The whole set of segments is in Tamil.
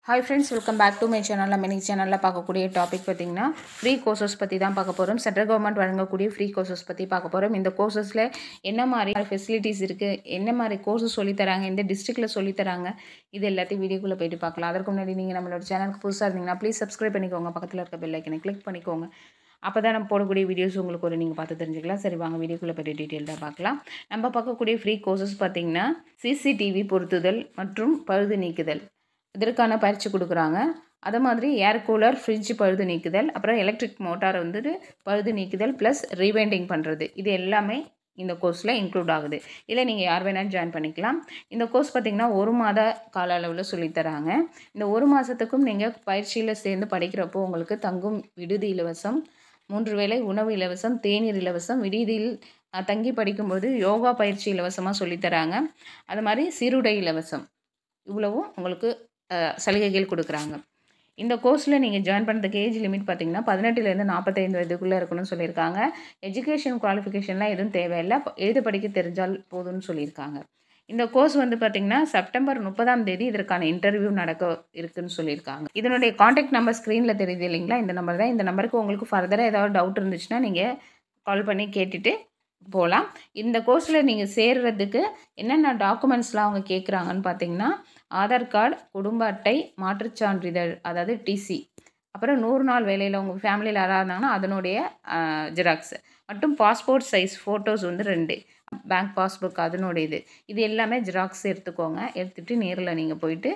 Hi friends, welcome back to my channel. நம்ம இன்னைக்கு சேனல்ல பார்க்கக்கூடிய டாபிக் பார்த்தீங்கன்னா ஃப்ரீ கோர்சஸ் பற்றி தான் பார்க்க போகிறோம். சென்ட்ரல் கவர்மெண்ட் வழங்கக்கூடிய ஃப்ரீ கோர்சஸ் பற்றி பார்க்க போகிறோம். இந்த கோர்சஸில் என்ன மாதிரி ஃபெசிலிட்டிஸ் இருக்குது, என்ன மாதிரி கோர்சஸ் சொல்லித்தராங்க, எந்த டிஸ்ட்ரிக்டில் சொல்லித்தராங்க, இது எல்லாத்தையும் வீடியோக்குள்ளே போயிட்டு பார்க்கலாம். அதற்கு முன்னாடி நீங்கள் நம்மளோட சேனலுக்கு புதுசாக இருந்தீங்கன்னா ப்ளீஸ் சப்ஸ்கிரைப் பண்ணிக்கோங்க, பக்கத்தில் இருக்க பெல் ஐக்கனை கிளிக் பண்ணிக்கோங்க. அப்போ தான் நம்ம போடக்கூடிய வீடியோஸ் உங்களுக்கு ஒரு நீங்கள் பார்த்து தெரிஞ்சுக்கலாம். சரி வாங்க வீடியோக்குள்ளே போய்ட்டு டீட்டெயில்டாக பார்க்கலாம். நம்ம பார்க்கக்கூடிய ஃப்ரீ கோர்சஸ் பார்த்திங்கன்னா சிசிடிவி பொருத்துதல் மற்றும் பழுது நீக்குதல், இதற்கான பயிற்சி கொடுக்குறாங்க. அது மாதிரி ஏர் கூலர், ஃப்ரிட்ஜ் பழுது நீக்குதல், அப்புறம் எலக்ட்ரிக் மோட்டார் வந்துட்டு பழுது நீக்குதல் ப்ளஸ் ரீவைண்டிங் பண்ணுறது, இது எல்லாமே இந்த கோர்ஸில் இன்க்ளூட் ஆகுது. இல்லை நீங்கள் யார் வேணாலும் ஜாயின் பண்ணிக்கலாம். இந்த கோர்ஸ் பார்த்திங்கன்னா 1 மாத கால அளவில் சொல்லித்தராங்க. இந்த 1 மாதத்துக்கும் நீங்கள் பயிற்சியில் சேர்ந்து படிக்கிறப்போ உங்களுக்கு தங்கும் விடுதி இலவசம், 3 வேளை உணவு இலவசம், தேநீர் இலவசம், விடுதியில் தங்கி படிக்கும்போது யோகா பயிற்சி இலவசமாக சொல்லித்தராங்க. அது மாதிரி சீருடை இலவசம், இவ்வளவும் உங்களுக்கு சலுகைகள் கொடுக்குறாங்க. இந்த கோர்ஸில் நீங்கள் ஜாயின் பண்ணுறதுக்கு ஏஜ் லிமிட் பார்த்திங்கன்னா 18லேருந்து 45 வயதுக்குள்ளே இருக்கணும்னு சொல்லியிருக்காங்க. எஜுகேஷன் குவாலிஃபிகேஷன்லாம் எதுவும் தேவையில்லை, எழுத படிக்க தெரிஞ்சால் போதும்னு சொல்லியிருக்காங்க. இந்த கோர்ஸ் வந்து பார்த்திங்கன்னா செப்டம்பர் 30ஆம் தேதி இதற்கான இன்டர்வியூ நடக்க இருக்குதுன்னு சொல்லியிருக்காங்க. இதனுடைய காண்டாக்ட் நம்பர் ஸ்க்ரீனில் தெரியுது இல்லைங்களா, இந்த நம்பர் தான். இந்த நம்பருக்கு உங்களுக்கு ஃபர்தராக ஏதாவது டவுட் இருந்துச்சுன்னா நீங்கள் கால் பண்ணி கேட்டுட்டு போகலாம். இந்த கோர்ஸில் நீங்கள் சேர்றதுக்கு என்னென்ன டாக்குமெண்ட்ஸ்லாம் அவங்க கேட்குறாங்கன்னு பார்த்தீங்கன்னா ஆதார் கார்டு, குடும்ப அட்டை, மாற்றுச் சான்றிதழ் அதாவது டிசி, அப்புறம் 100 நாள் வேலையில் உங்கள் ஃபேமிலியில் யாராக இருந்தாங்கன்னா அதனுடைய ஜெராக்ஸு, மற்றும் பாஸ்போர்ட் சைஸ் ஃபோட்டோஸ் வந்து 2, பேங்க் பாஸ்புக் அதனுடைய இது எல்லாமே ஜெராக்ஸ் எடுத்துக்கோங்க. எடுத்துகிட்டு நேரில் நீங்கள் போயிட்டு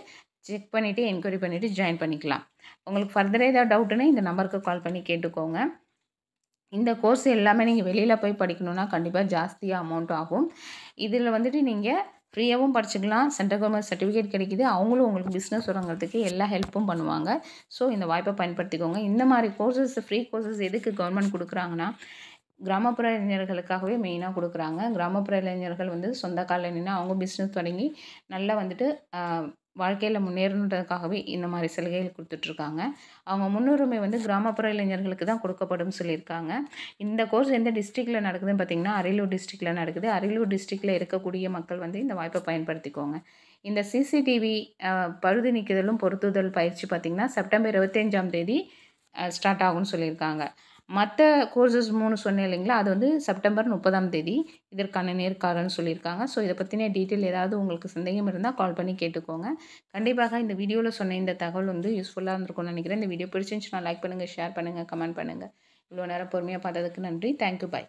செக் பண்ணிவிட்டு என்கொயரி பண்ணிவிட்டு ஜாயின் பண்ணிக்கலாம். உங்களுக்கு ஃபர்தராக ஏதாவது டவுட்டுன்னா இந்த நம்பருக்கு கால் பண்ணி கேட்டுக்கோங்க. இந்த கோர்ஸ் எல்லாமே நீங்கள் வெளியில் போய் படிக்கணுன்னா கண்டிப்பாக ஜாஸ்தியாக அமௌண்ட் ஆகும். இதில் வந்துட்டு நீங்கள் ஃப்ரீயாகவும் படிச்சுக்கலாம், சென்ட்ரல் கவர்மெண்ட் சர்டிஃபிகேட் கிடைக்கிது, அவங்களும் உங்களுக்கு பிஸ்னஸ் தொடங்குறதுக்கு எல்லா ஹெல்ப்பும் பண்ணுவாங்க. ஸோ இந்த வாய்ப்பை பயன்படுத்திக்கோங்க. இந்த மாதிரி கோர்சஸ், ஃப்ரீ கோர்சஸ் எதுக்கு கவர்மெண்ட் கொடுக்குறாங்கன்னா கிராமப்புற இளைஞர்களுக்காகவே மெயினாக கொடுக்குறாங்க. கிராமப்புற இளைஞர்கள் வந்து சொந்த காலில் நின்று அவங்க பிஸ்னஸ் தொடங்கி நல்லா வந்துட்டு வாழ்க்கையில் முன்னேறணுன்றதுக்காகவே இந்த மாதிரி சலுகைகள் கொடுத்துட்ருக்காங்க. அவங்க முன்னுரிமை வந்து கிராமப்புற இளைஞர்களுக்கு தான் கொடுக்கப்படும் சொல்லியிருக்காங்க. இந்த கோர்ஸ் எந்த டிஸ்ட்ரிக்டில் நடக்குதுன்னு பார்த்திங்கன்னா அரியலூர் டிஸ்ட்ரிக்டில் நடக்குது. அரியலூர் டிஸ்ட்ரிக்டில் இருக்கக்கூடிய மக்கள் வந்து இந்த வாய்ப்பை பயன்படுத்திக்கோங்க. இந்த சிசிடிவி பழுது நீக்குதலும் பொருத்துதல் பயிற்சி பார்த்திங்கன்னா செப்டம்பர் 25ஆம் தேதி ஸ்டார்ட் ஆகும்னு சொல்லியிருக்காங்க. மற்ற கோர்சஸ் 3 சொன்னேன் இல்லைங்களா, அது வந்து செப்டம்பர் 30ஆம் தேதி இதற்கான நேர்காணல்னு சொல்லியிருக்காங்க. ஸோ இதை பற்றின டீட்டெயில் ஏதாவது உங்களுக்கு சந்தேகம் இருந்தால் கால் பண்ணி கேட்டுக்கோங்க. கண்டிப்பாக இந்த வீடியோவில் சொன்ன இந்த தகவல் வந்து யூஸ்ஃபுல்லாக இருந்திருக்கும்னு நினைக்கிறேன். இந்த வீடியோ பிடிச்சிருந்துச்சுன்னா லைக் பண்ணுங்கள், ஷேர் பண்ணுங்கள், கமெண்ட் பண்ணுங்கள். இவ்வளோ நேரம் பொறுமையாக பார்த்ததுக்கு நன்றி. தேங்க்யூ, பாய்.